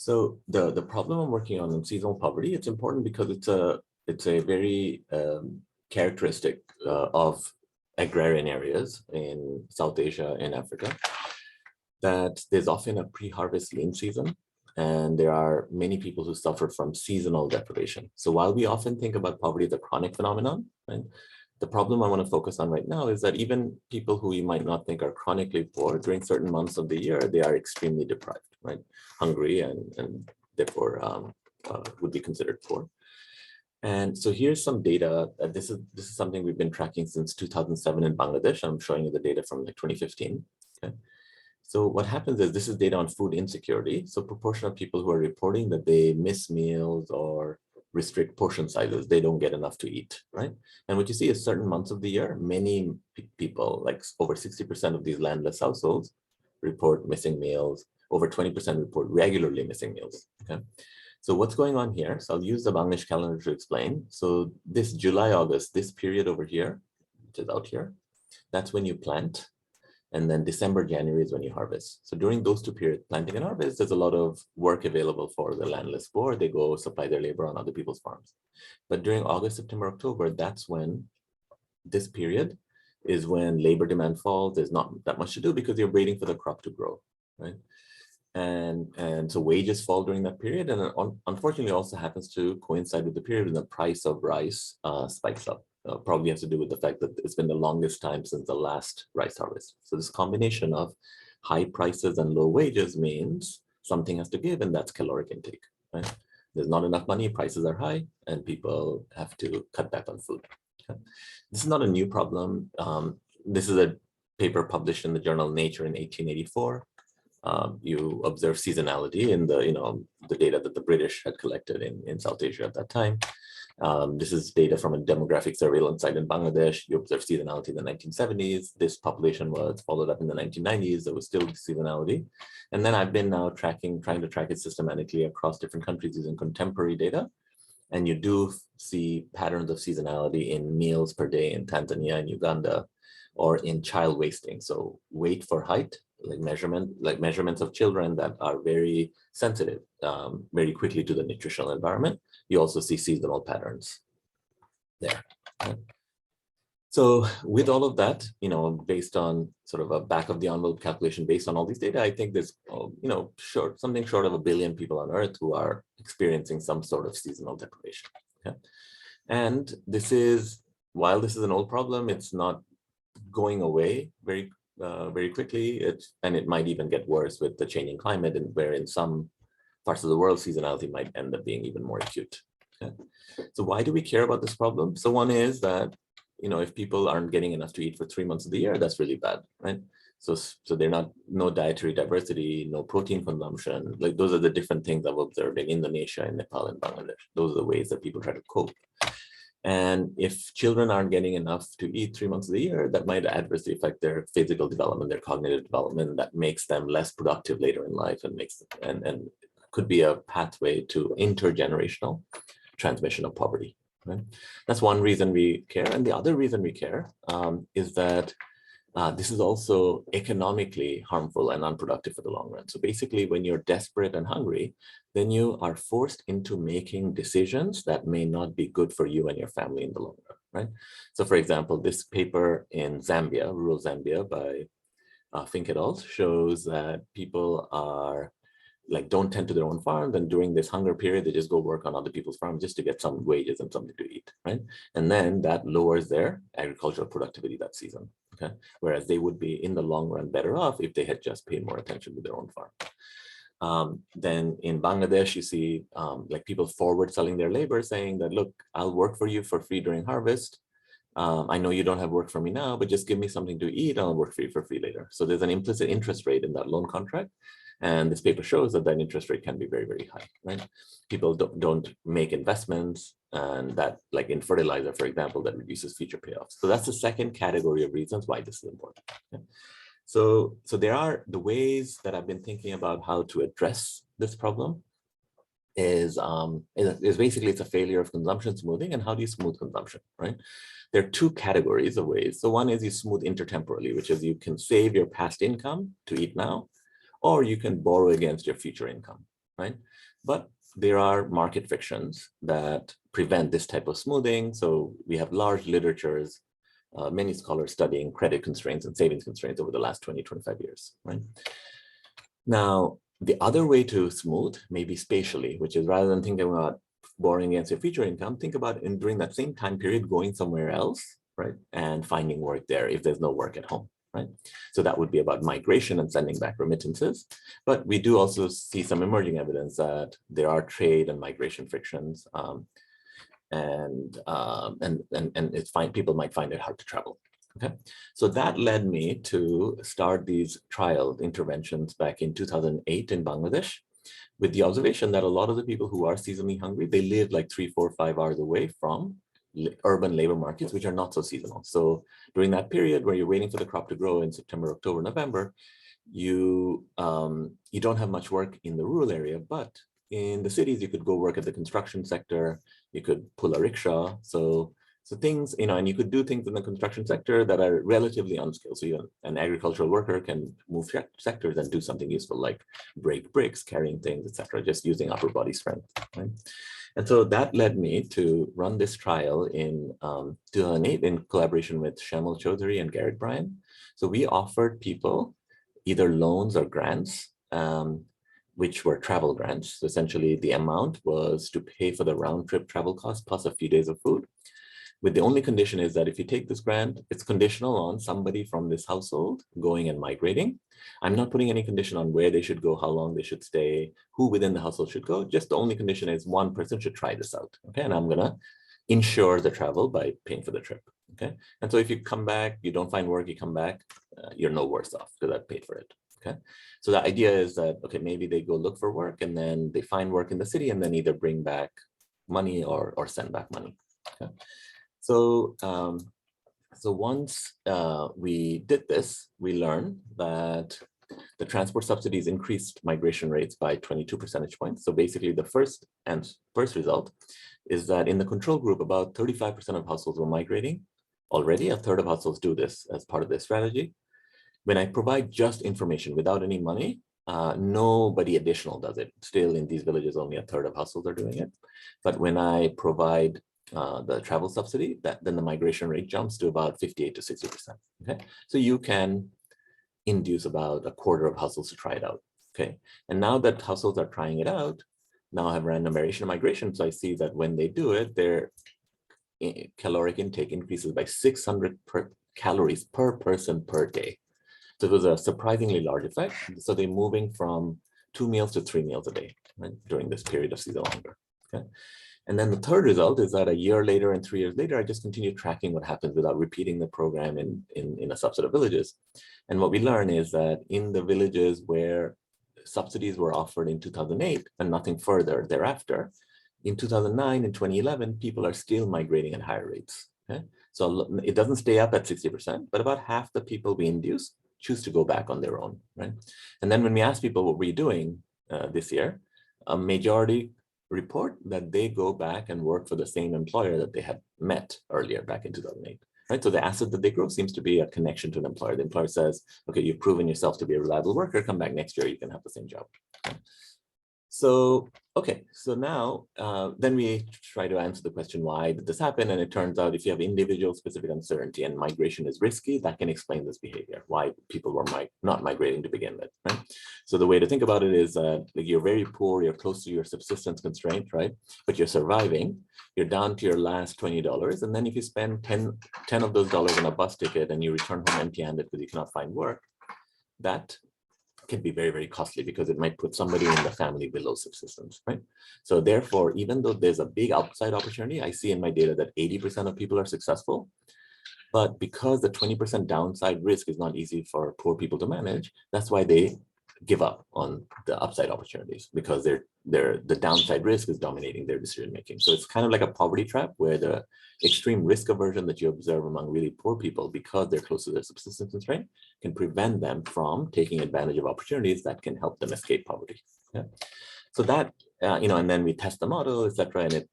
So the problem I'm working on in seasonal poverty, it's important because it's a very characteristic of agrarian areas in South Asia and Africa, that there's often a pre-harvest lean season, and there are many people who suffer from seasonal deprivation. So while we often think about poverty as a chronic phenomenon, right, the problem I want to focus on right now is that even people who you might not think are chronically poor, during certain months of the year, they are extremely deprived, right? Hungry and therefore would be considered poor. And so here's some data. This is something we've been tracking since 2007 in Bangladesh. I'm showing you the data from like 2015. Okay. So what happens is this is data on food insecurity. So proportion of people who are reporting that they miss meals or restrict portion sizes, they don't get enough to eat, right? And what you see is certain months of the year, many people, like over 60% of these landless households, report missing meals. Over 20% report regularly missing meals, okay? So what's going on here? So I'll use the Bangladesh calendar to explain. So this July, August, this period over here, which is out here, that's when you plant. And then December, January is when you harvest. So during those two periods, planting and harvest, there's a lot of work available for the landless poor. They go supply their labor on other people's farms. But during August, September, October, that's when this period is when labor demand falls. There's not that much to do because you're waiting for the crop to grow, right? And so wages fall during that period. And unfortunately also happens to coincide with the period when the price of rice spikes up. Probably has to do with the fact that it's been the longest time since the last rice harvest. So this combination of high prices and low wages means something has to give, and that's caloric intake, right? There's not enough money, prices are high, and people have to cut back on food. Okay? This is not a new problem. This is a paper published in the journal Nature in 1884. You observe seasonality in the data that the British had collected in South Asia at that time. This is data from a demographic surveillance site in Bangladesh. You observe seasonality in the 1970s. This population was followed up in the 1990s. There was still seasonality. And then I've been now trying to track it systematically across different countries using contemporary data. And you do see patterns of seasonality in meals per day in Tanzania and Uganda, or in child wasting. So weight for height, like measurements of children that are very sensitive very quickly to the nutritional environment. You also see seasonal patterns there. Okay. So with all of that, based on sort of a back of the envelope calculation based on all these data, I think there's, something short of 1 billion people on Earth who are experiencing some sort of seasonal deprivation. Okay. And while this is an old problem, it's not going away very quickly. It might even get worse with the changing climate, and where in some parts of the world, seasonality might end up being even more acute. Okay. So why do we care about this problem? So one is that, if people aren't getting enough to eat for 3 months of the year, that's really bad, right? So they're no dietary diversity, no protein consumption. Like those are the different things I've observed in Indonesia and Nepal and Bangladesh. Those are the ways that people try to cope. And if children aren't getting enough to eat 3 months of the year, that might adversely affect their physical development, their cognitive development. That makes them less productive later in life, and could be a pathway to intergenerational transmission of poverty. Right? That's one reason we care. And the other reason we care is that this is also economically harmful and unproductive for the long run. So basically, when you're desperate and hungry, then you are forced into making decisions that may not be good for you and your family in the long run, right? So for example, this paper in Zambia, rural Zambia, by Fink et al. Shows that people are don't tend to their own farms, and during this hunger period, they just go work on other people's farms just to get some wages and something to eat, right? And then that lowers their agricultural productivity that season, okay? Whereas they would be in the long run better off if they had just paid more attention to their own farm. Then in Bangladesh, you see people forward selling their labor, saying that, look, I'll work for you for free during harvest. I know you don't have work for me now, but just give me something to eat, and I'll work for you for free later. So there's an implicit interest rate in that loan contract. And this paper shows that interest rate can be very, very high, right? People don't make investments, and that, like in fertilizer, for example, that reduces future payoffs. So that's the second category of reasons why this is important. Okay? So there are the ways that I've been thinking about how to address this problem is basically it's a failure of consumption smoothing. And how do you smooth consumption, right? There are two categories of ways. So one is you smooth intertemporally, which is you can save your past income to eat now, or you can borrow against your future income. right? But there are market frictions that prevent this type of smoothing. So we have large literatures, many scholars studying credit constraints and savings constraints over the last 20, 25 years, right? Now, the other way to smooth may be spatially, which is rather than thinking about borrowing against your future income, think about during that same time period going somewhere else, right? And finding work there if there's no work at home, right? So that would be about migration and sending back remittances. But we do also see some emerging evidence that there are trade and migration frictions, and it's fine. People might find it hard to travel. Okay, so that led me to start these trial interventions back in 2008 in Bangladesh, with the observation that a lot of the people who are seasonally hungry, they live like 3, 4, 5 hours away from urban labor markets, which are not so seasonal. So during that period where you're waiting for the crop to grow in September, October, November, you don't have much work in the rural area, but in the cities, you could go work at the construction sector, you could pull a rickshaw. So things, and you could do things in the construction sector that are relatively unskilled. So an agricultural worker can move sectors and do something useful, like break bricks, carrying things, etc., just using upper body strength, right? And so that led me to run this trial in 2008 in collaboration with Shamal Chaudhary and Garrett Bryan. So we offered people either loans or grants, which were travel grants. So essentially, the amount was to pay for the round trip travel cost plus a few days of food. With the only condition is that if you take this grant, it's conditional on somebody from this household going and migrating. I'm not putting any condition on where they should go, how long they should stay, who within the household should go. Just the only condition is one person should try this out. Okay, and I'm gonna insure the travel by paying for the trip. Okay, and so if you come back, you don't find work, you come back, you're no worse off because I paid for it. Okay, so the idea is that, okay, maybe they go look for work and then they find work in the city and then either bring back money or send back money. Okay. So once we did this, we learned that the transport subsidies increased migration rates by 22 percentage points. So basically the first result is that in the control group, about 35% of households were migrating already. A third of households do this as part of their strategy. When I provide just information without any money, nobody additional does it. Still in these villages, only a third of households are doing it. But when I provide the travel subsidy, then the migration rate jumps to about 58 to 60%. Okay, so you can induce about a quarter of households to try it out. Okay, and now that households are trying it out, now I have random variation of migration. So I see that when they do it, their caloric intake increases by 600 calories per person per day. So it was a surprisingly large effect. So they're moving from 2 meals to 3 meals a day, right, during this period of seasonal hunger. Okay. And then the third result is that a year later and 3 years later, I just continue tracking what happens without repeating the program in a subset of villages. And what we learn is that in the villages where subsidies were offered in 2008 and nothing further thereafter, in 2009 and 2011, people are still migrating at higher rates. Okay? So it doesn't stay up at 60%, but about half the people we induce choose to go back on their own, right? And then when we ask people what we're doing this year, a majority report that they go back and work for the same employer that they had met earlier back in 2008, right? So the asset that they grow seems to be a connection to an employer. The employer says, okay, you've proven yourself to be a reliable worker, come back next year, you can have the same job. So, okay, so now, then we try to answer the question, why did this happen? And it turns out if you have individual specific uncertainty and migration is risky, that can explain this behavior, why people were not migrating to begin with, right? So the way to think about it is like you're very poor, you're close to your subsistence constraint, right? But you're surviving, you're down to your last $20. And then if you spend 10 of those dollars on a bus ticket and you return home empty-handed because you cannot find work, that can be very, very costly because it might put somebody in the family below subsistence, right? So therefore, even though there's a big upside opportunity, I see in my data that 80% of people are successful. But because the 20% downside risk is not easy for poor people to manage, that's why they give up on the upside opportunities, because the downside risk is dominating their decision making. So it's kind of like a poverty trap where the extreme risk aversion that you observe among really poor people, because they're close to their subsistence constraint, can prevent them from taking advantage of opportunities that can help them escape poverty. Yeah. So that, and then we test the model, etc., and it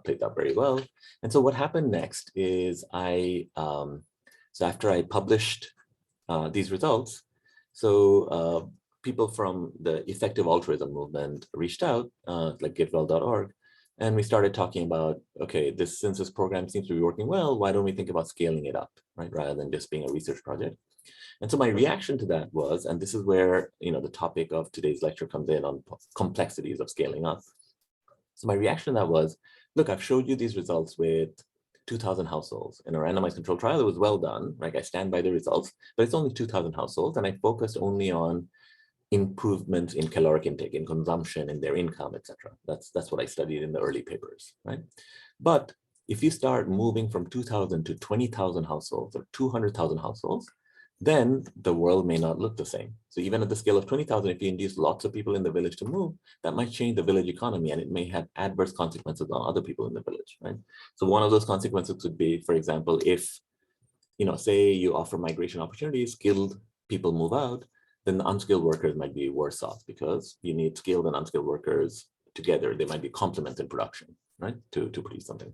played out very well. And so what happened next is so after I published these results, so people from the effective altruism movement reached out, like givewell.org, and we started talking about, okay, since this program seems to be working well, why don't we think about scaling it up, right? Rather than just being a research project. And so my reaction to that was, and this is where, the topic of today's lecture comes in on complexities of scaling up. So my reaction to that was, look, I've showed you these results with 2,000 households. In a randomized control trial, it was well done. Like, I stand by the results, but it's only 2,000 households, and I focused only on improvements in caloric intake, in consumption, in their income, etc. That's what I studied in the early papers, right? But if you start moving from 2,000 to 20,000 households or 200,000 households, then the world may not look the same. So even at the scale of 20,000, if you induce lots of people in the village to move, that might change the village economy, and it may have adverse consequences on other people in the village, right? So one of those consequences could be, for example, if, say you offer migration opportunities, skilled people move out, then the unskilled workers might be worse off, because you need skilled and unskilled workers together. They might be complements in production, right, to produce something.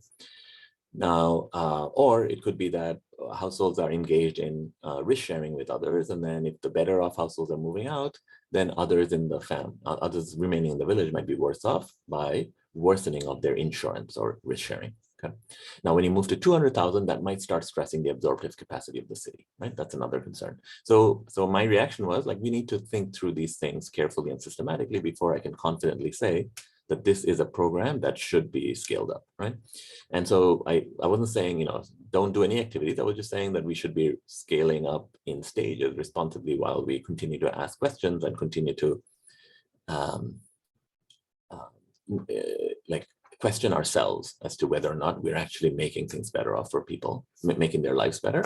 Now, or it could be that households are engaged in risk sharing with others, and then if the better off households are moving out, then others in the others remaining in the village might be worse off by worsening of their insurance or risk sharing. Okay. Now, when you move to 200,000, that might start stressing the absorptive capacity of the city, right? That's another concern. So my reaction was, like, we need to think through these things carefully and systematically before I can confidently say that this is a program that should be scaled up, right? And so I wasn't saying, don't do any activities. I was just saying that we should be scaling up in stages responsibly while we continue to ask questions and continue to question ourselves as to whether or not we're actually making things better off for people, making their lives better,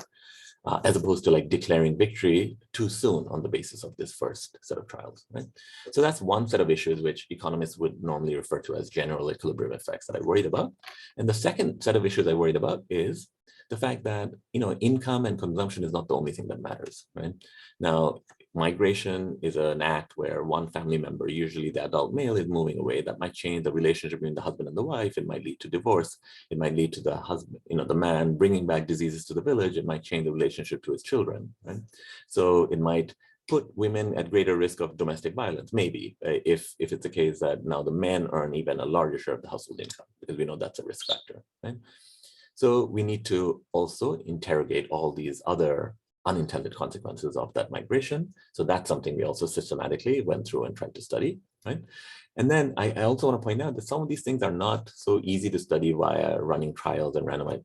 as opposed to like declaring victory too soon on the basis of this first set of trials, right? So that's one set of issues which economists would normally refer to as general equilibrium effects that I worried about. And the second set of issues I worried about is the fact that, income and consumption is not the only thing that matters, right? Now, migration is an act where one family member, usually the adult male, is moving away. That might change the relationship between the husband and the wife. It might lead to divorce. It might lead to the husband, the man bringing back diseases to the village. It might change the relationship to his children, right? So it might put women at greater risk of domestic violence, maybe, if it's the case that now the men earn even a larger share of the household income, because we know that's a risk factor, right? So we need to also interrogate all these other unintended consequences of that migration. So that's something we also systematically went through and tried to study, right? And then I also want to point out that some of these things are not so easy to study via running trials and randomized,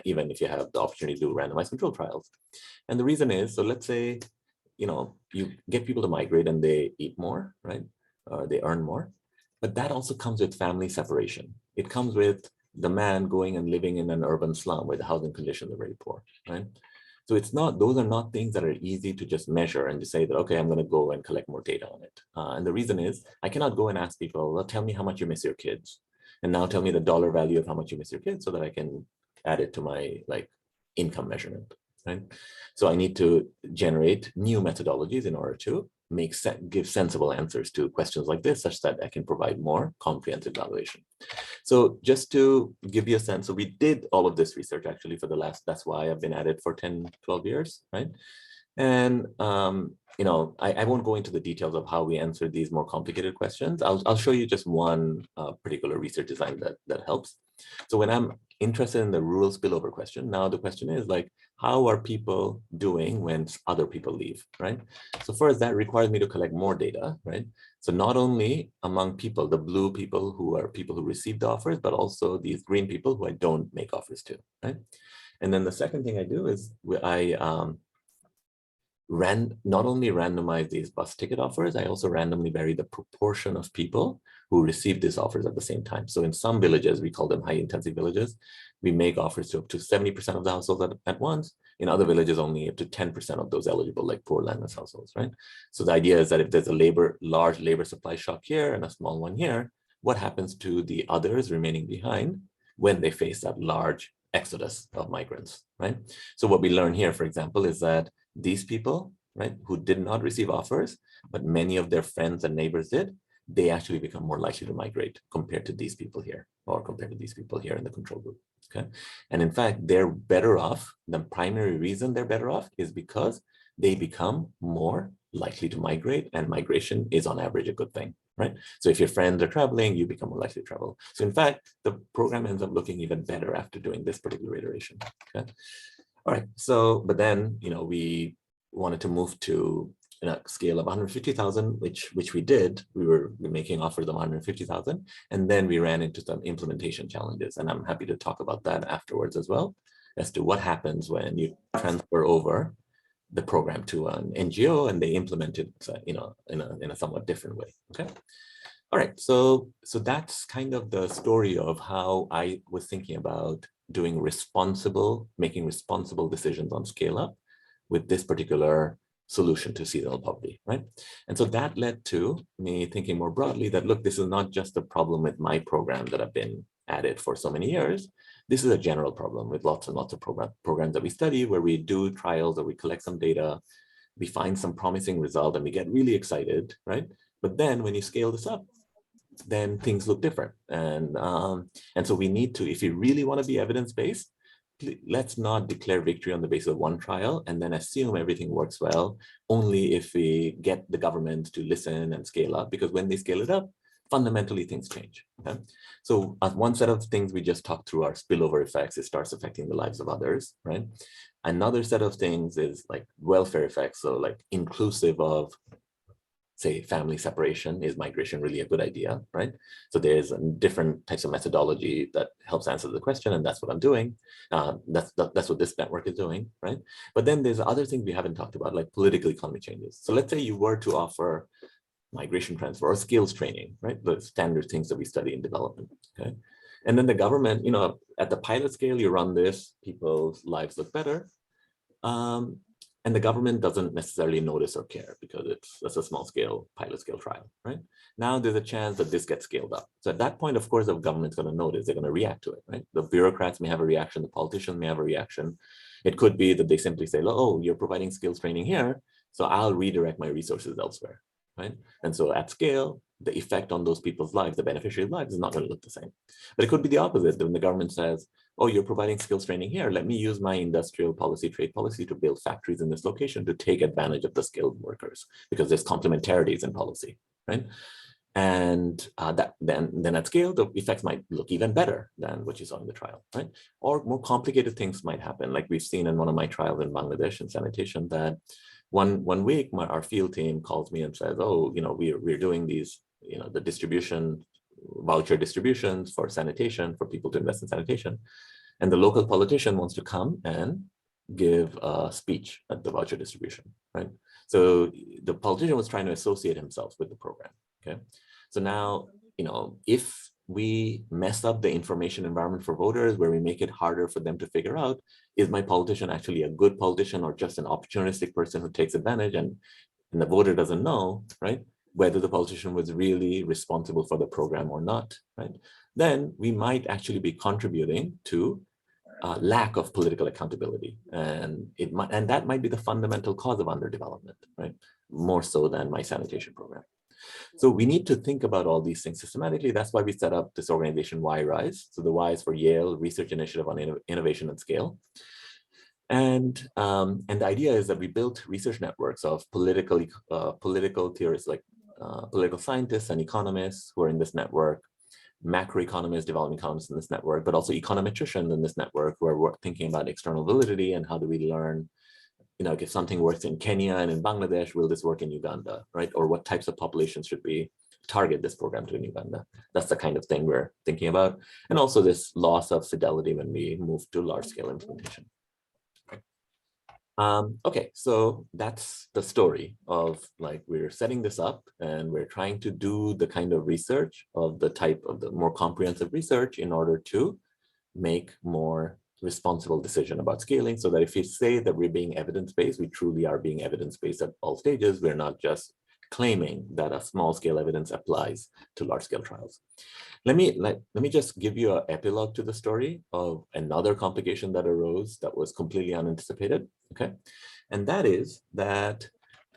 even if you have the opportunity to do randomized control trials. And the reason is, so let's say, you get people to migrate and they eat more, right? They earn more, but that also comes with family separation. It comes with the man going and living in an urban slum where the housing conditions are very poor, right? So those are not things that are easy to just measure and to say that, okay, I'm going to go and collect more data on it. And the reason is, I cannot go and ask people, well, tell me how much you miss your kids. And now tell me the dollar value of how much you miss your kids so that I can add it to my income measurement, right? So I need to generate new methodologies in order to give sensible answers to questions like this, such that I can provide more comprehensive evaluation. So just to give you a sense, so we did all of this research actually for that's why I've been at it for 10, 12 years, right? And, I won't go into the details of how we answered these more complicated questions. I'll show you just one particular research design that helps. So when I'm interested in the rural spillover question, now the question is how are people doing when other people leave, right? So first, that requires me to collect more data, right? So not only among people, the blue people who are people who received offers, but also these green people who I don't make offers to, right? And then the second thing I do is I not only randomize these bus ticket offers, I also randomly vary the proportion of people who receive these offers at the same time. So in some villages, we call them high intensity villages, we make offers to up to 70% of the households at once. In other villages, only up to 10% of those eligible, like poor landless households, right? So the idea is that if there's a large labor supply shock here and a small one here, what happens to the others remaining behind when they face that large exodus of migrants, right? So what we learn here, for example, is that these people, right, who did not receive offers, but many of their friends and neighbors did, they actually become more likely to migrate compared to these people here, or compared to these people here in the control group, okay? And in fact, they're better off. The primary reason they're better off is because they become more likely to migrate, and migration is on average a good thing, right? So if your friends are traveling, you become more likely to travel. So in fact, the program ends up looking even better after doing this particular iteration. Okay. All right. So, but then, we wanted to move to a scale of 150,000, which we did. We were making offers of 150,000, and then we ran into some implementation challenges, and I'm happy to talk about that afterwards as well, as to what happens when you transfer over the program to an NGO and they implement it, in a somewhat different way. Okay. All right. So that's kind of the story of how I was thinking about making responsible decisions on scale up with this particular solution to seasonal poverty, right? And so that led to me thinking more broadly that, look, this is not just a problem with my program that I've been at it for so many years. This is a general problem with lots and lots of programs that we study, where we do trials or we collect some data, we find some promising result, and we get really excited, right? But then when you scale this up, then things look different. And so we need to, if you really want to be evidence-based, let's not declare victory on the basis of one trial and then assume everything works well, only if we get the government to listen and scale up, because when they scale it up, fundamentally things change. Okay? So one set of things we just talked through are spillover effects. It starts affecting the lives of others, right? Another set of things is like welfare effects. So like inclusive of, say, family separation. Is migration really a good idea, right? So there's different types of methodology that helps answer the question, and that's what I'm doing. That's what this network is doing, right? But then there's other things we haven't talked about, like political economy changes. So let's say you were to offer migration transfer or skills training, right? The standard things that we study in development, okay? And then the government, at the pilot scale, you run this, people's lives look better. And the government doesn't necessarily notice or care because it's a small scale, pilot scale trial, right? Now there's a chance that this gets scaled up. So at that point, of course, the government's going to notice, they're going to react to it, right? The bureaucrats may have a reaction, the politicians may have a reaction. It could be that they simply say, oh, you're providing skills training here, so I'll redirect my resources elsewhere, right? And so at scale, the effect on those people's lives, the beneficiaries' lives, is not going to look the same. But it could be the opposite. When the government says, oh, you're providing skills training here, let me use my industrial policy, trade policy to build factories in this location to take advantage of the skilled workers, because there's complementarities in policy, right? And then at scale, the effects might look even better than what you saw in the trial, right? Or more complicated things might happen, like we've seen in one of my trials in Bangladesh in sanitation, that one week our field team calls me and says, oh, we're doing these, the distribution, voucher distributions for sanitation, for people to invest in sanitation. And the local politician wants to come and give a speech at the voucher distribution, right? So the politician was trying to associate himself with the program, okay? So now, if we mess up the information environment for voters, where we make it harder for them to figure out, is my politician actually a good politician or just an opportunistic person who takes advantage, and the voter doesn't know, right, whether the politician was really responsible for the program or not, right? Then we might actually be contributing to lack of political accountability, and that might be the fundamental cause of underdevelopment, right? More so than my sanitation program. So we need to think about all these things systematically. That's why we set up this organization, YRISE. So the Y is for Yale Research Initiative on Innovation at Scale. And the idea is that we built research networks of political theorists, like political scientists and economists who are in this network, macroeconomists, development economists in this network, but also econometricians in this network who are thinking about external validity and how do we learn, if something works in Kenya and in Bangladesh, will this work in Uganda, right? Or what types of populations should we target this program to in Uganda? That's the kind of thing we're thinking about. And also this loss of fidelity when we move to large scale implementation. Okay, so that's the story of, like, we're setting this up and we're trying to do the kind of research of the type of the more comprehensive research in order to make more responsible decision about scaling, so that if we say that we're being evidence-based, we truly are being evidence-based at all stages. We're not just claiming that a small scale evidence applies to large scale trials. Let me just give you an epilogue to the story of another complication that arose that was completely unanticipated, okay? And that is that,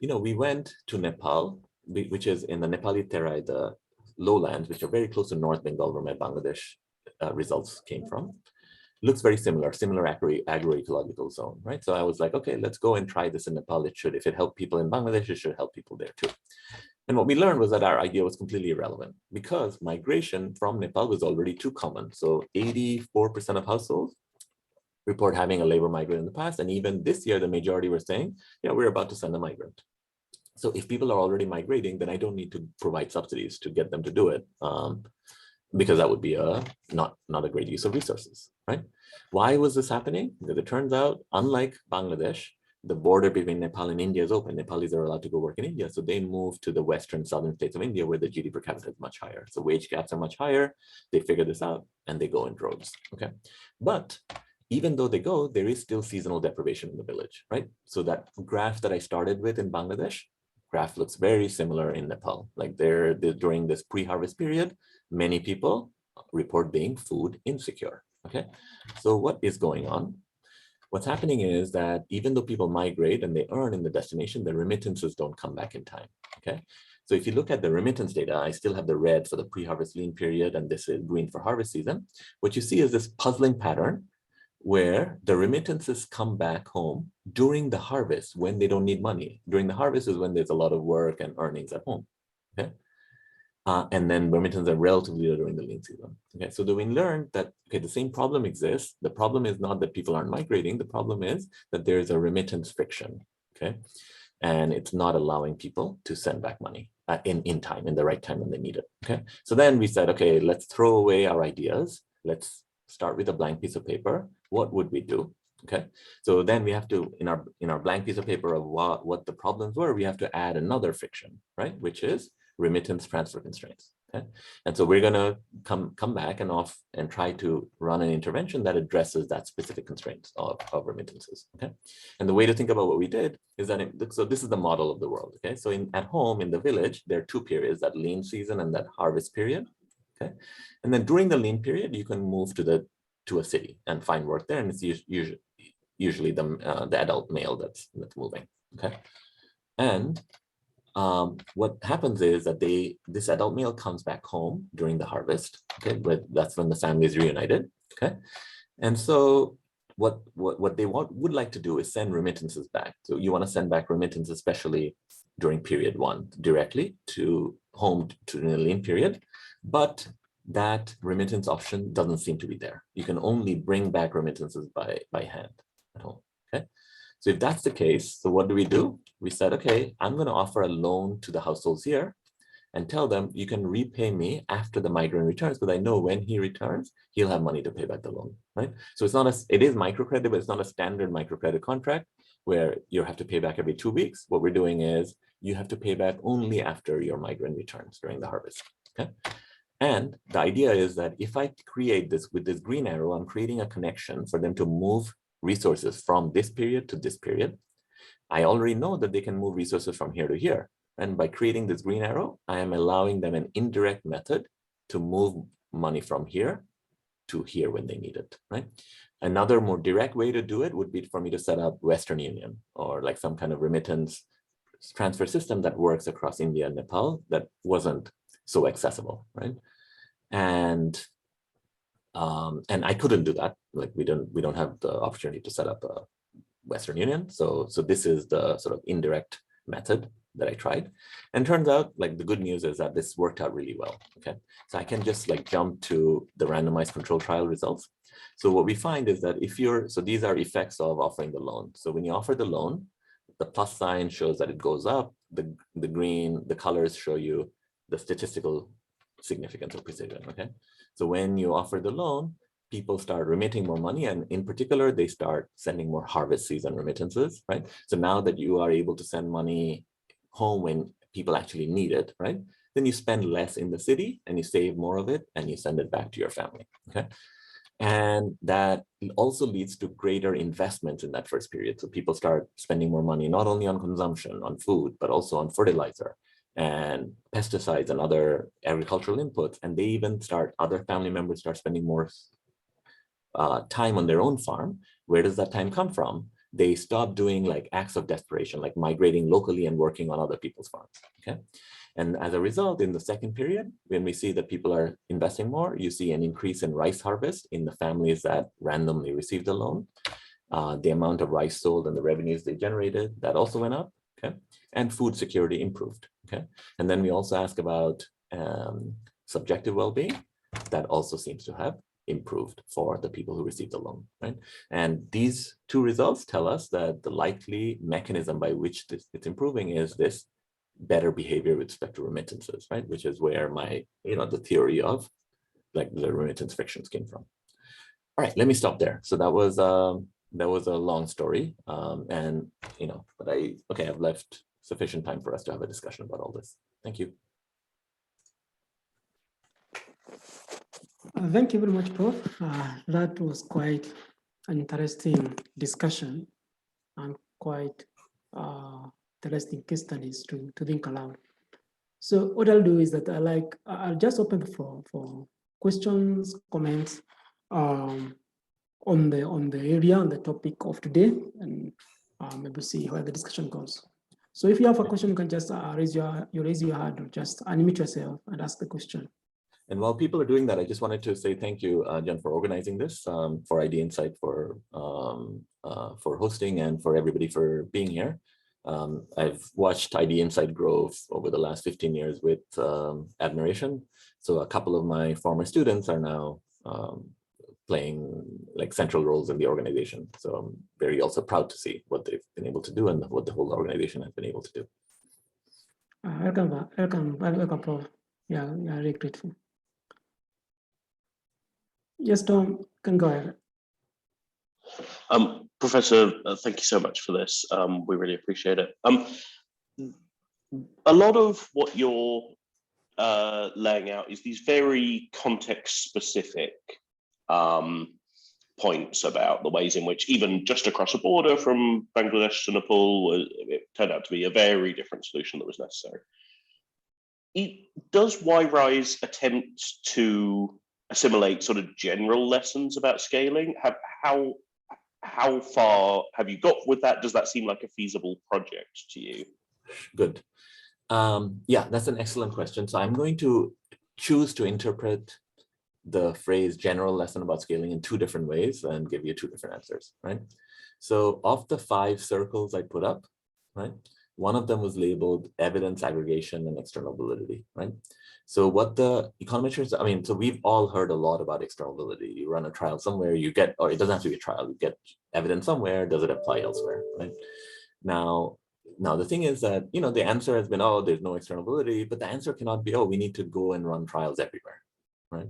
we went to Nepal, which is in the Nepali Terai, the lowlands, which are very close to North Bengal, where my Bangladesh results came from. looks very similar agroecological zone, right? So I was like, okay, let's go and try this in Nepal. It should, if it helped people in Bangladesh, it should help people there too. And what we learned was that our idea was completely irrelevant because migration from Nepal was already too common. So 84% of households report having a labor migrant in the past. And even this year, the majority were saying, yeah, we're about to send a migrant. So if people are already migrating, then I don't need to provide subsidies to get them to do it. Because that would be not a great use of resources, right? Why was this happening? Because it turns out, unlike Bangladesh, the border between Nepal and India is open. Nepalis are allowed to go work in India. So they move to the western southern states of India where the GDP per capita is much higher. So wage gaps are much higher. They figure this out and they go in droves, okay? But even though they go, there is still seasonal deprivation in the village, right? So that graph that I started with in Bangladesh, graph looks very similar in Nepal. Like during this pre-harvest period, many people report being food insecure, okay? So what is going on? What's happening is that even though people migrate and they earn in the destination, the remittances don't come back in time, okay? So if you look at the remittance data, I still have the red for the pre-harvest lean period and this is green for harvest season. What you see is this puzzling pattern where the remittances come back home during the harvest when they don't need money. During the harvest is when there's a lot of work and earnings at home, okay? And then remittances are relatively low during the lean season. Okay, so we learned that, okay, the same problem exists. The problem is not that people aren't migrating. The problem is that there is a remittance friction, okay? And it's not allowing people to send back money in time, in the right time when they need it, okay? So then we said, okay, let's throw away our ideas. Let's start with a blank piece of paper. What would we do? Okay, so then we have to, in our blank piece of paper of what the problems were, we have to add another friction, right? Which is remittance transfer constraints. Okay, and so we're going to come back and try to run an intervention that addresses that specific constraints of remittances. Okay, and the way to think about what we did is that so this is the model of the world. Okay, so at home in the village there are two periods: that lean season and that harvest period. Okay, and then during the lean period you can move to a city and find work there, and it's usually the adult male that's moving. Okay, and what happens is that this adult male comes back home during the harvest. Okay, but that's when the family is reunited. Okay, and so what they would like to do is send remittances back. So you want to send back remittances, especially during period 1, directly to home during the lean period, but that remittance option doesn't seem to be there. You can only bring back remittances by hand at home. Okay, so if that's the case, so what do? We said, okay, I'm going to offer a loan to the households here and tell them you can repay me after the migrant returns, because I know when he returns, he'll have money to pay back the loan, right? So it is microcredit, but it's not a standard microcredit contract where you have to pay back every 2 weeks. What we're doing is you have to pay back only after your migrant returns during the harvest, okay? And the idea is that if I create this with this green arrow, I'm creating a connection for them to move resources from this period to this period. I already know that they can move resources from here to here. And by creating this green arrow, I am allowing them an indirect method to move money from here to here when they need it, right? Another more direct way to do it would be for me to set up Western Union or like some kind of remittance transfer system that works across India and Nepal that wasn't so accessible, right? And I couldn't do that. Like we don't have the opportunity to set up a Western Union. So this is the sort of indirect method that I tried. And turns out, like, the good news is that this worked out really well. Okay, so I can just like jump to the randomized control trial results. So what we find is that so these are effects of offering the loan. So when you offer the loan, the plus sign shows that it goes up. The green, the colors show you the statistical significance or precision. Okay, so when you offer the loan, people start remitting more money, and in particular, they start sending more harvest season remittances, right? So now that you are able to send money home when people actually need it, right? Then you spend less in the city and you save more of it and you send it back to your family, okay? And that also leads to greater investments in that first period. So people start spending more money, not only on consumption, on food, but also on fertilizer and pesticides and other agricultural inputs. And they even other family members start spending more time on their own farm. Where does that time come from? They stop doing like acts of desperation, like migrating locally and working on other people's farms, okay? And as a result, in the second period, when we see that people are investing more, you see an increase in rice harvest in the families that randomly received the loan. The amount of rice sold and the revenues they generated, that also went up, okay? And food security improved, okay? And then we also ask about subjective well-being. That also seems to have improved for the people who received the loan, right? And these two results tell us that the likely mechanism by which it's improving is this better behavior with respect to remittances, right? Which is where my, the theory of like the remittance frictions came from. All right, let me stop there. So that was a long story, and but I've left sufficient time for us to have a discussion about all this. Thank you. Thank you very much, Prof. That was quite an interesting discussion and quite interesting case studies to think aloud. So what I'll do is that I'll just open the floor for questions, comments on the area, on the topic of today, and maybe see where the discussion goes. So if you have a question, you can just raise your hand or just unmute yourself and ask the question. And while people are doing that, I just wanted to say thank you, Jen, for organizing this, for ID Insight, for hosting, and for everybody for being here. I've watched ID Insight grow over the last 15 years with admiration. So a couple of my former students are now playing like central roles in the organization. So I'm very also proud to see what they've been able to do and what the whole organization has been able to do. Welcome, Prof. Yeah, we are very grateful. Yes, Tom, can go ahead. Professor, thank you so much for this. We really appreciate it. A lot of what you're laying out is these very context-specific points about the ways in which even just across a border from Bangladesh to Nepal, it turned out to be a very different solution that was necessary. Does Y-Rise attempt to assimilate sort of general lessons about scaling? How far have you got with that? Does that seem like a feasible project to you? Good. Yeah, that's an excellent question. So I'm going to choose to interpret the phrase general lesson about scaling in two different ways and give you two different answers, right? So of the 5 circles I put up, right, one of them was labeled evidence aggregation and external validity, right? So what the econometrics, so we've all heard a lot about external validity. You run a trial somewhere, you get, or it doesn't have to be a trial, you get evidence somewhere, does it apply elsewhere, right? Now the thing is that, the answer has been, oh, there's no external validity, but the answer cannot be, oh, we need to go and run trials everywhere, right?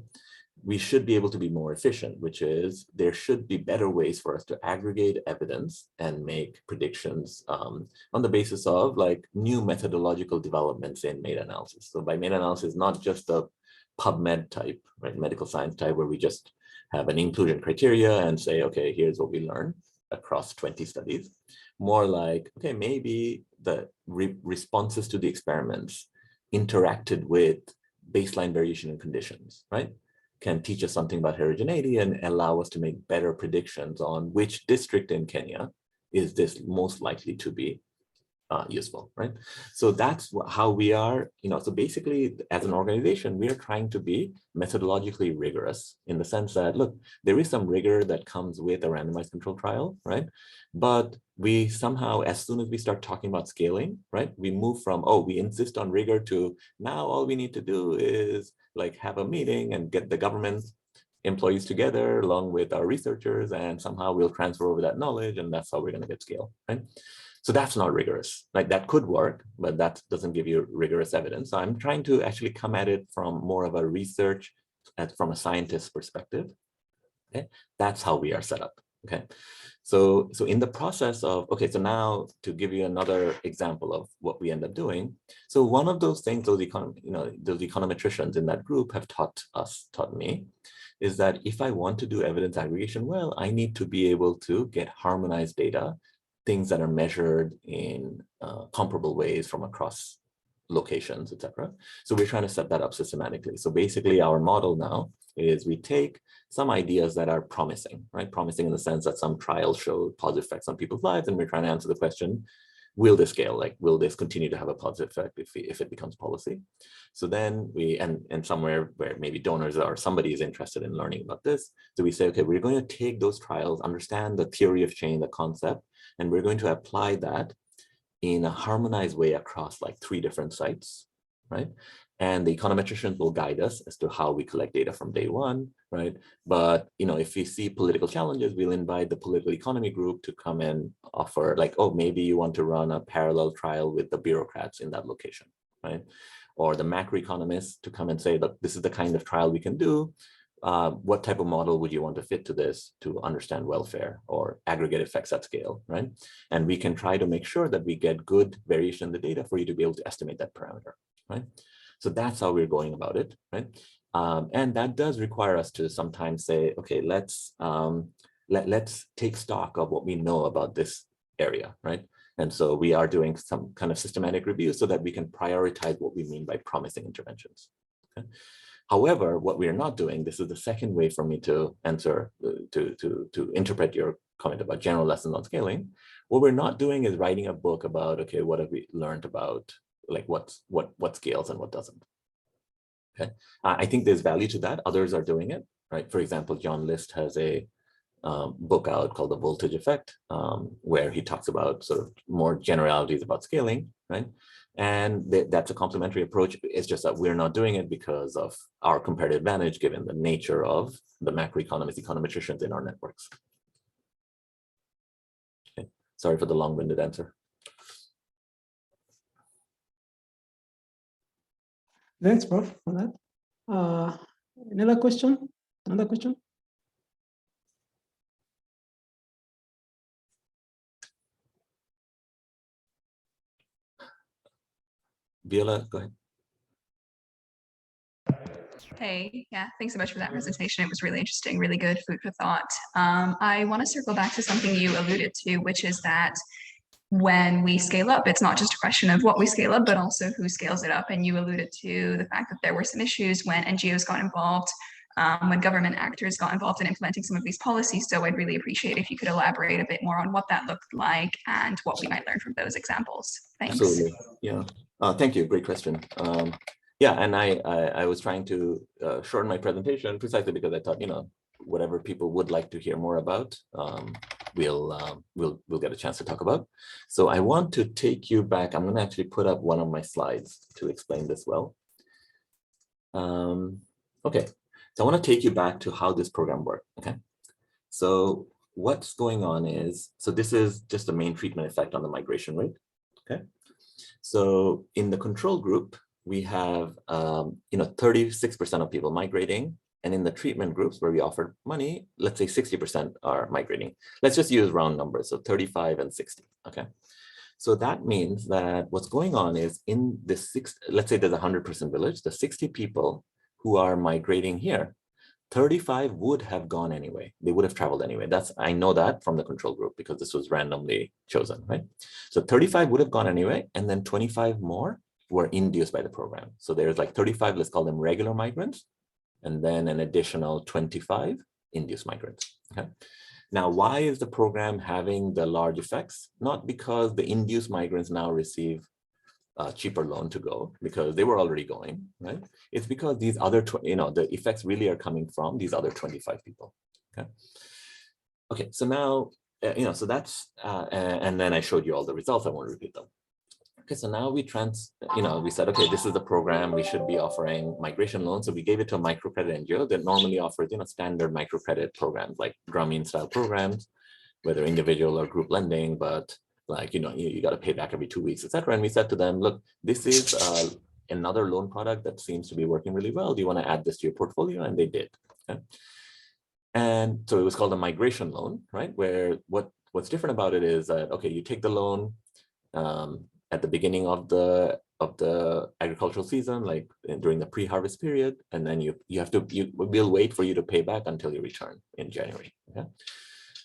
We should be able to be more efficient, which is there should be better ways for us to aggregate evidence and make predictions on the basis of like new methodological developments in meta-analysis. So by meta-analysis, not just the PubMed type, right, medical science type, where we just have an inclusion criteria and say, okay, here's what we learned across 20 studies. More like, okay, maybe the responses to the experiments interacted with baseline variation in conditions, right? Can teach us something about heterogeneity and allow us to make better predictions on which district in Kenya is this most likely to be useful, right? So that's how we are, so basically as an organization, we are trying to be methodologically rigorous in the sense that, look, there is some rigor that comes with a randomized control trial, right? But we somehow, as soon as we start talking about scaling, right, we move from, oh, we insist on rigor to now all we need to do is like have a meeting and get the government employees together along with our researchers, and somehow we'll transfer over that knowledge, and that's how we're going to get scale, right? So that's not rigorous. Like that could work, but that doesn't give you rigorous evidence. So I'm trying to actually come at it from more of a research, from a scientist's perspective. Okay, that's how we are set up. Okay, so in the process of, okay, so now to give you another example of what we end up doing. So one of those things, those econometricians in that group have taught me, is that if I want to do evidence aggregation well, I need to be able to get harmonized data, things that are measured in comparable ways from across locations, etc. So we're trying to set that up systematically. So basically our model now is we take some ideas that are promising, right? Promising in the sense that some trials show positive effects on people's lives, and we're trying to answer the question, will this scale? Like, will this continue to have a positive effect if it becomes policy? So then and somewhere where maybe donors or somebody is interested in learning about this, so we say, okay, we're going to take those trials, understand the theory of change, the concept, and we're going to apply that in a harmonized way across like 3 different sites, right? And the econometricians will guide us as to how we collect data from day one, right? But if we see political challenges, we'll invite the political economy group to come and offer like, oh, maybe you want to run a parallel trial with the bureaucrats in that location, right? Or the macroeconomists to come and say, look, this is the kind of trial we can do. What type of model would you want to fit to this to understand welfare or aggregate effects at scale, right? And we can try to make sure that we get good variation in the data for you to be able to estimate that parameter, right? So that's how we're going about it, right? And that does require us to sometimes say, okay, let's take stock of what we know about this area, right? And so we are doing some kind of systematic review so that we can prioritize what we mean by promising interventions. Okay? However, what we are not doing, this is the second way for me to answer, to interpret your comment about general lessons on scaling. What we're not doing is writing a book about, okay, what have we learned about like what scales and what doesn't. Okay, I think there's value to that. Others are doing it, right? For example, John List has a book out called The Voltage Effect, where he talks about sort of more generalities about scaling, right? And that's a complementary approach. It's just that we're not doing it because of our comparative advantage, given the nature of the macroeconomists, econometricians in our networks. Okay, sorry for the long-winded answer. Thanks, Prof, for that. Another question? Another question? Viola, go ahead. Hey, yeah, thanks so much for that presentation. It was really interesting, really good food for thought. I want to circle back to something you alluded to, which is that when we scale up, it's not just a question of what we scale up, but also who scales it up. And you alluded to the fact that there were some issues when NGOs got involved, when government actors got involved in implementing some of these policies. So I'd really appreciate if you could elaborate a bit more on what that looked like and what we might learn from those examples. Thanks. Absolutely, yeah. Thank you, great question. Yeah, and I was trying to shorten my presentation precisely because I thought, whatever people would like to hear more about, we'll get a chance to talk about. So I want to take you back. I'm going to actually put up one of my slides to explain this well. Okay, so I want to take you back to how this program worked. Okay, so what's going on is, so this is just the main treatment effect on the migration rate. Okay, so in the control group, we have 36% of people migrating. And in the treatment groups where we offer money, let's say 60% are migrating. Let's just use round numbers, so 35 and 60, okay? So that means that what's going on is in this let's say there's a 100% village, the 60 people who are migrating here, 35 would have gone anyway. They would have traveled anyway. I know that from the control group because this was randomly chosen, right? So 35 would have gone anyway, and then 25 more were induced by the program. So there's like 35, let's call them regular migrants, and then an additional 25 induced migrants. Okay. Now, why is the program having the large effects? Not because the induced migrants now receive a cheaper loan to go, because they were already going, right? It's because these other, the effects really are coming from these other 25 people. Okay. Okay. So now, so that's, and then I showed you all the results. I won't repeat them. Okay, so now we said, okay, this is the program we should be offering migration loans. So we gave it to a microcredit NGO that normally offers, standard microcredit programs like Grameen style programs, whether individual or group lending, but like, you got to pay back every 2 weeks, etc. And we said to them, look, this is another loan product that seems to be working really well. Do you want to add this to your portfolio? And they did. Okay? And so it was called a migration loan, right? Where what's different about it is that, okay, you take the loan, at the beginning of the agricultural season, like during the pre-harvest period, and then we'll wait for you to pay back until you return in January. Okay?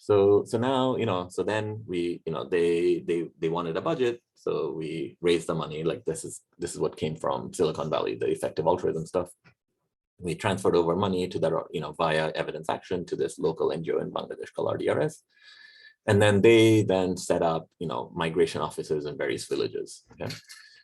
So now, so then we, they wanted a budget, so we raised the money. Like this is what came from Silicon Valley, the effective altruism stuff. We transferred over money to that, via evidence action to this local NGO in Bangladesh called RDRS. And then they then set up, migration offices in various villages. Okay.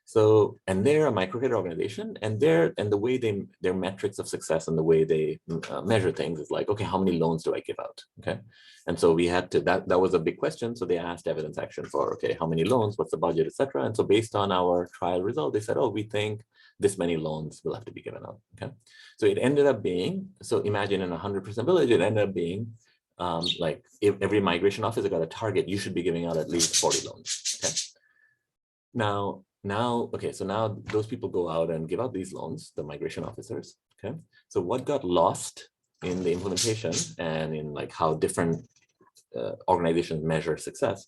So, and they're a microcredit organization, and the way their metrics of success and the way they measure things is like, okay, how many loans do I give out? Okay. And so we had to, that was a big question. So they asked Evidence Action for, okay, how many loans, what's the budget, etc. And so based on our trial result, they said, oh, we think this many loans will have to be given out. Okay. So it ended up being, so imagine in 100% village, it ended up being like if every migration officer got a target, you should be giving out at least 40 loans. Okay. Okay, so now those people go out and give out these loans, the migration officers. Okay. So what got lost in the implementation and in like how different organizations measure success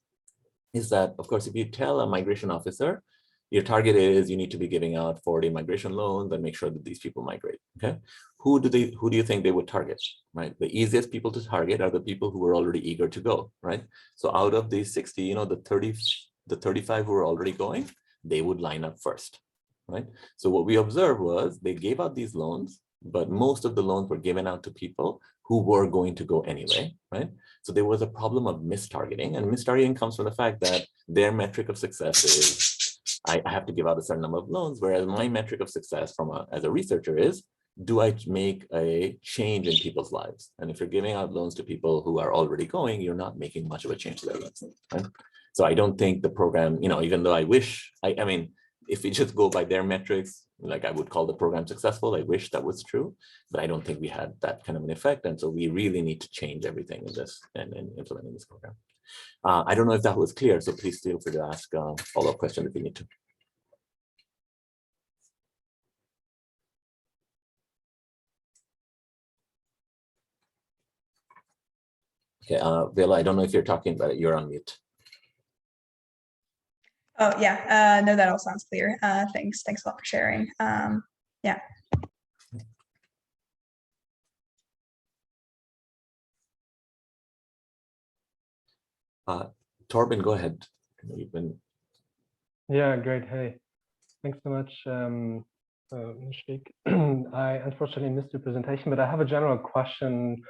is that, of course, if you tell a migration officer, your target is you need to be giving out 40 migration loans and make sure that these people migrate. Okay, who do you think they would target? Right, the easiest people to target are the people who are already eager to go. Right, so out of these 60, the 35 who are already going, they would line up first. Right, so what we observed was they gave out these loans, but most of the loans were given out to people who were going to go anyway. Right, so there was a problem of mistargeting, and mistargeting comes from the fact that their metric of success is I have to give out a certain number of loans, whereas my metric of success as a researcher is, do I make a change in people's lives? And if you're giving out loans to people who are already going, you're not making much of a change to their lives. Right? So I don't think the program, even though I wish, I mean, if we just go by their metrics, like I would call the program successful, I wish that was true, but I don't think we had that kind of an effect. And so we really need to change everything in this and in implementing this program. I don't know if that was clear, so please feel free to ask follow-up questions if you need to. Okay, Vela, I don't know if you're talking, but you're on mute. Oh, yeah. No, that all sounds clear. Thanks a lot for sharing. Yeah. Torben, go ahead. You've been... Yeah, great. Hey, thanks so much, Mushfiq. I unfortunately missed your presentation, but I have a general question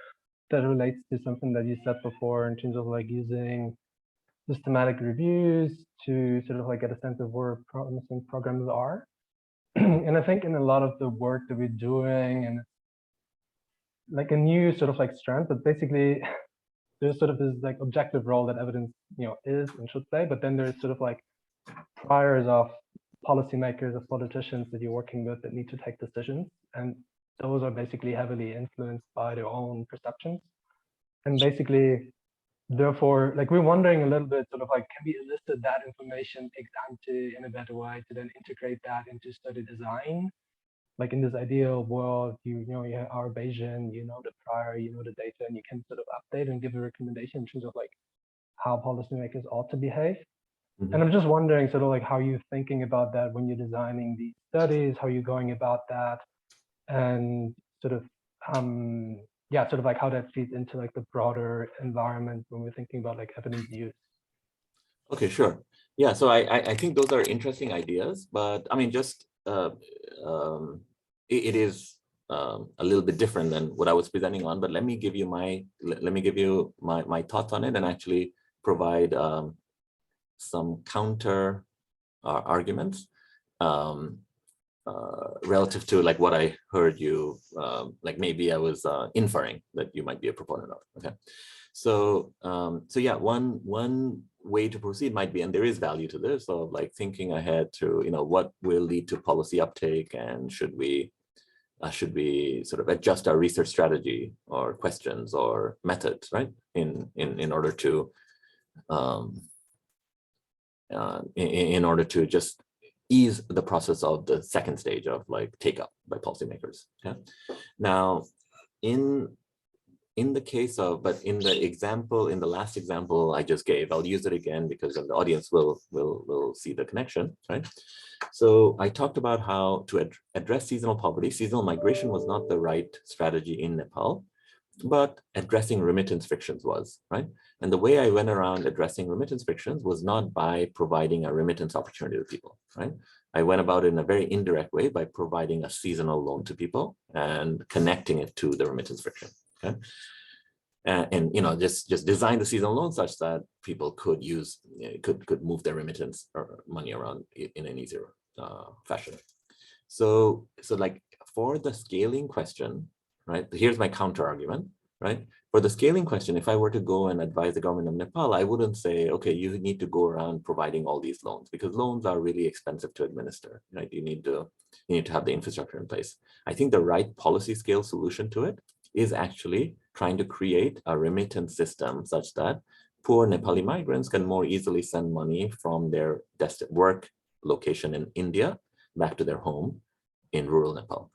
that relates to something that you said before in terms of like using systematic reviews to sort of like get a sense of where promising programs are. And I think in a lot of the work that we're doing, and like a new sort of like strand, but basically there's sort of this like objective role that evidence, is and should play, but then there's sort of like priors of policymakers, of politicians that you're working with that need to take decisions. And those are basically heavily influenced by their own perceptions. And basically, therefore, like we're wondering a little bit sort of like, can we elicit that information ex ante in a better way to then integrate that into study design? Like in this ideal world, you are Bayesian, the prior, the data, and you can sort of update and give a recommendation in terms of like how policymakers ought to behave. Mm-hmm. And I'm just wondering sort of like how you're thinking about that when you're designing these studies, how you're going about that, and sort of sort of like how that feeds into like the broader environment when we're thinking about like evidence use. Okay, sure. Yeah, so I think those are interesting ideas, but I mean, just it is a little bit different than what I was presenting on. But let me give you my thoughts on it and actually provide some counter arguments relative to like what I heard you, like maybe I was inferring that you might be a proponent of. Okay, so yeah, one way to proceed might be, and there is value to this, of like thinking ahead to what will lead to policy uptake, and should we sort of adjust our research strategy or questions or methods, right, in order to just ease the process of the second stage of like take up by policymakers. Okay, now in the case of, but in the last example I just gave, I'll use it again because the audience will see the connection, right? So I talked about how to address seasonal poverty. Seasonal migration was not the right strategy in Nepal, but addressing remittance frictions was, right? And the way I went around addressing remittance frictions was not by providing a remittance opportunity to people, right? I went about it in a very indirect way by providing a seasonal loan to people and connecting it to the remittance friction, okay? and just design the seasonal loan such that people could use could move their remittance or money around in an easier fashion. So like for the scaling question, right? Here's my counter argument, right? For the scaling question, if I were to go and advise the government of Nepal, I wouldn't say, okay, you need to go around providing all these loans, because loans are really expensive to administer, right? You need to have the infrastructure in place. I think the right policy scale solution to it is actually trying to create a remittance system such that poor Nepali migrants can more easily send money from their work location in India back to their home in rural Nepal.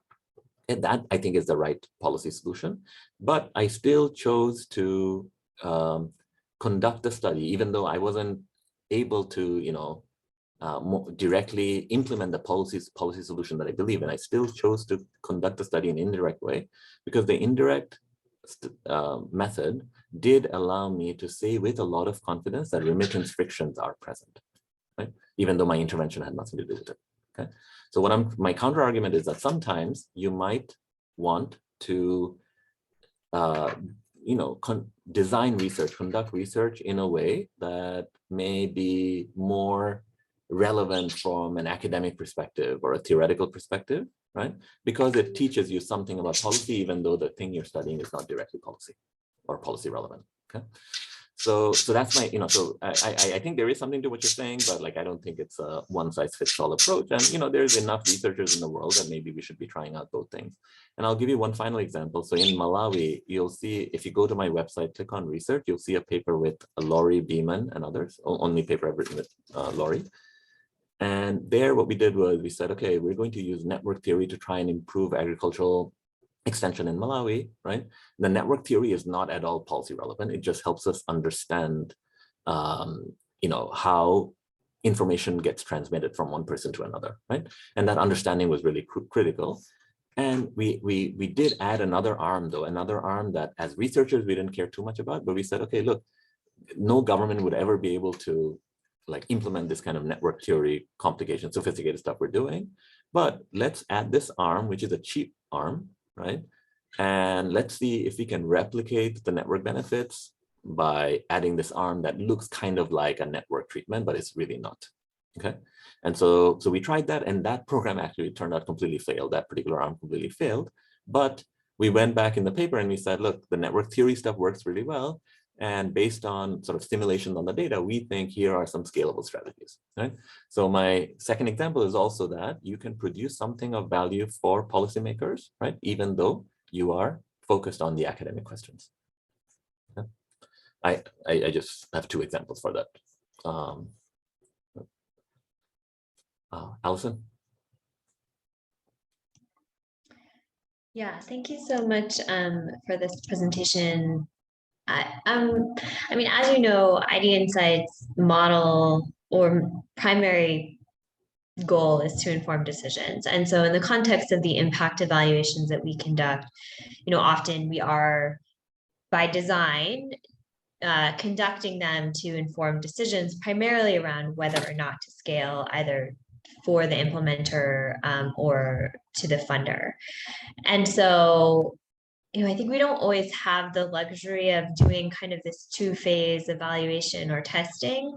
And that, I think, is the right policy solution. But I still chose to conduct the study, even though I wasn't able to, directly implement the policy solution that I believe in. I still chose to conduct the study in an indirect way, because the indirect method did allow me to say with a lot of confidence that remittance frictions are present, right? Even though my intervention had nothing to do with it. Okay. So my counter argument is that sometimes you might want to, design research, conduct research in a way that may be more relevant from an academic perspective or a theoretical perspective, right? Because it teaches you something about policy, even though the thing you're studying is not directly policy or policy relevant. Okay. So that's my, so I think there is something to what you're saying, but like, I don't think it's a one size fits all approach. And, there's enough researchers in the world that maybe we should be trying out both things. And I'll give you one final example. So in Malawi, you'll see, if you go to my website, click on research, you'll see a paper with Laurie Beeman and others, only paper I've written with Laurie. And there, what we did was we said, okay, we're going to use network theory to try and improve agricultural extension in Malawi, right? The network theory is not at all policy relevant. It just helps us understand, how information gets transmitted from one person to another, right? And that understanding was really critical. And we did add another arm, though, another arm that as researchers, we didn't care too much about, but we said, okay, look, no government would ever be able to like implement this kind of network theory, complicated, sophisticated stuff we're doing. But let's add this arm, which is a cheap arm, right? And let's see if we can replicate the network benefits by adding this arm that looks kind of like a network treatment, but it's really not. Okay. And so we tried that, and that program actually turned out completely failed. That particular arm completely failed. But we went back in the paper and we said, look, the network theory stuff works really well. And based on sort of simulations on the data, we think here are some scalable strategies, right? So my second example is also that you can produce something of value for policymakers, right? Even though you are focused on the academic questions. Okay. I just have two examples for that. Allison? Yeah, thank you so much for this presentation. I mean, as you know, ID Insights model or primary goal is to inform decisions. And so in the context of the impact evaluations that we conduct, often we are by design conducting them to inform decisions primarily around whether or not to scale either for the implementer or to the funder. And so I think we don't always have the luxury of doing kind of this two-phase evaluation or testing.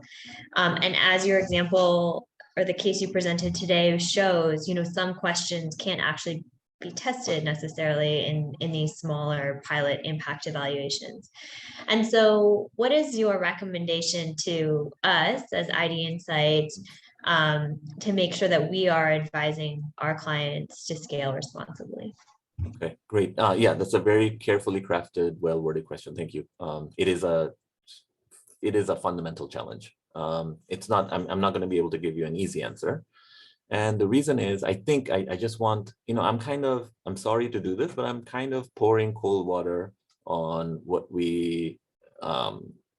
And as your example or the case you presented today shows, some questions can't actually be tested necessarily in these smaller pilot impact evaluations. And so what is your recommendation to us as ID Insights to make sure that we are advising our clients to scale responsibly? Okay, great. Yeah, that's a very carefully crafted, well-worded question. Thank you. It is a fundamental challenge. It's not. I'm not going to be able to give you an easy answer, and the reason is I think I just want. I'm sorry to do this, but I'm kind of pouring cold water on what we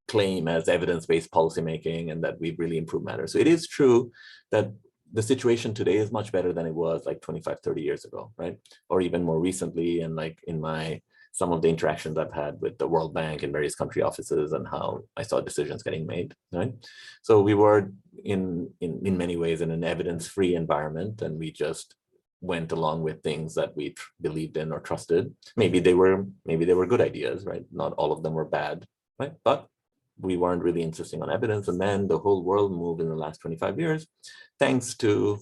claim as evidence-based policymaking, and that we've really improved matters. So it is true that the situation today is much better than it was like 25, 30 years ago, right? Or even more recently, and like in some of the interactions I've had with the World Bank and various country offices and how I saw decisions getting made, right? So we were in many ways in an evidence-free environment, and we just went along with things that we believed in or trusted. Maybe they were good ideas, right? Not all of them were bad, right? But we weren't really insisting on evidence. And then the whole world moved in the last 25 years, thanks to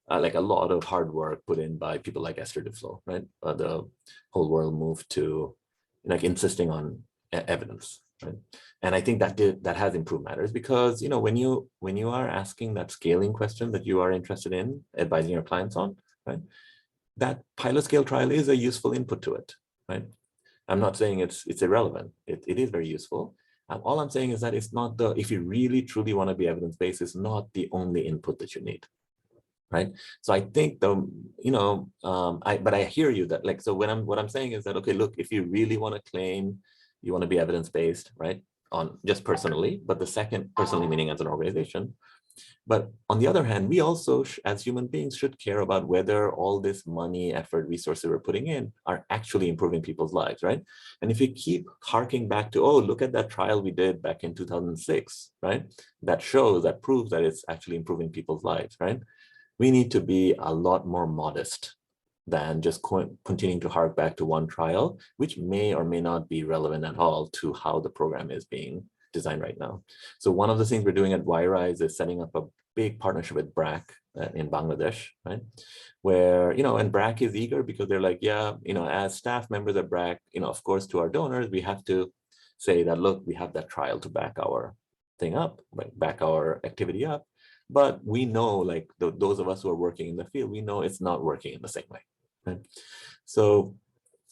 like a lot of hard work put in by people like Esther Duflo, right? The whole world moved to like insisting on evidence, right? And I think that has improved matters, because when you are asking that scaling question that you are interested in advising your clients on, right? That pilot scale trial is a useful input to it, right? I'm not saying it's irrelevant. It is very useful. All I'm saying is that it's not if you really truly want to be evidence-based, it's not the only input that you need, right? So I think but I hear you that like, so what I'm saying is that, okay, look, if you really want to claim you want to be evidence-based, right? On just personally, but the second personally meaning as an organization. But on the other hand, we also, as human beings, should care about whether all this money, effort, resources we're putting in are actually improving people's lives, right? And if you keep harking back to, oh, look at that trial we did back in 2006, right? That proves that it's actually improving people's lives, right? We need to be a lot more modest than just continuing to hark back to one trial, which may or may not be relevant at all to how the program is being designed right now. So one of the things we're doing at YRISE is setting up a big partnership with BRAC in Bangladesh, right? Where, and BRAC is eager because they're like, yeah, as staff members at BRAC, of course, to our donors, we have to say that, look, we have that trial to back our thing up, back our activity up. But we know, like those of us who are working in the field, we know it's not working in the same way, right? So,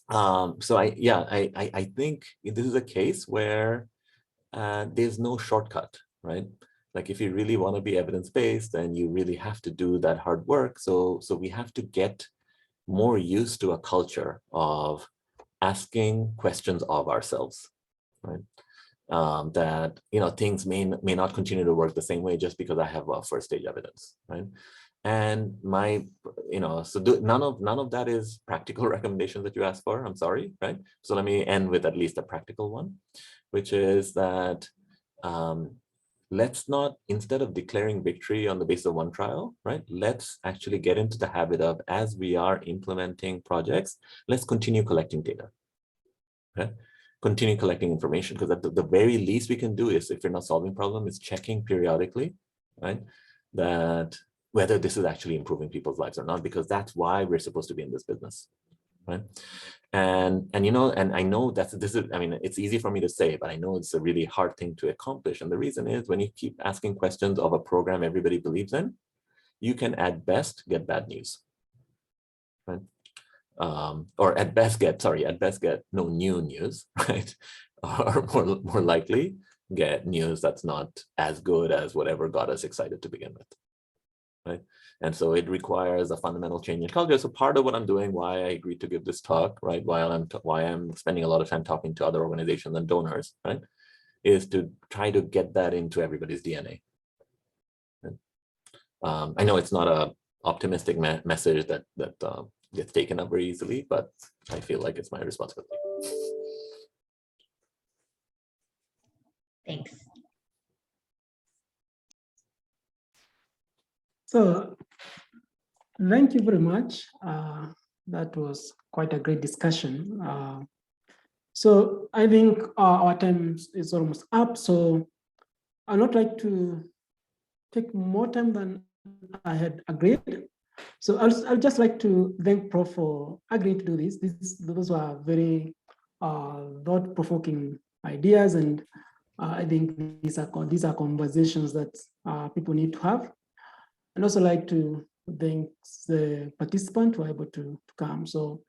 I think this is a case where there's no shortcut, right? Like if you really want to be evidence-based, then you really have to do that hard work. So we have to get more used to a culture of asking questions of ourselves, right? That things may not continue to work the same way just because I have first stage evidence, right? And none of that is practical recommendations that you asked for. I'm sorry, right? So let me end with at least a practical one, which is that let's not, instead of declaring victory on the basis of one trial, right? Let's actually get into the habit of, as we are implementing projects, let's continue collecting data, okay? Continue collecting information, because at the very least we can do is, if you're not solving problem, is checking periodically, right? That whether this is actually improving people's lives or not, because that's why we're supposed to be in this business, right? And I know it's easy for me to say, but I know it's a really hard thing to accomplish. And the reason is, when you keep asking questions of a program everybody believes in, you can at best get bad news, right? Or at best get no new news, right? Or more likely get news that's not as good as whatever got us excited to begin with, right? And so it requires a fundamental change in culture. So part of what I'm doing, why I agreed to give this talk, right, why I'm spending a lot of time talking to other organizations and donors, right, is to try to get that into everybody's DNA. I know it's not a optimistic message that gets taken up very easily, but I feel like it's my responsibility. Thanks. So thank you very much. That was quite a great discussion. So I think our time is almost up. So I'd not like to take more time than I had agreed. So I'll just like to thank Prof for agreeing to do this. Those were very thought-provoking ideas, and I think these are conversations that people need to have. I'd also like to thank the participants who are able to come. So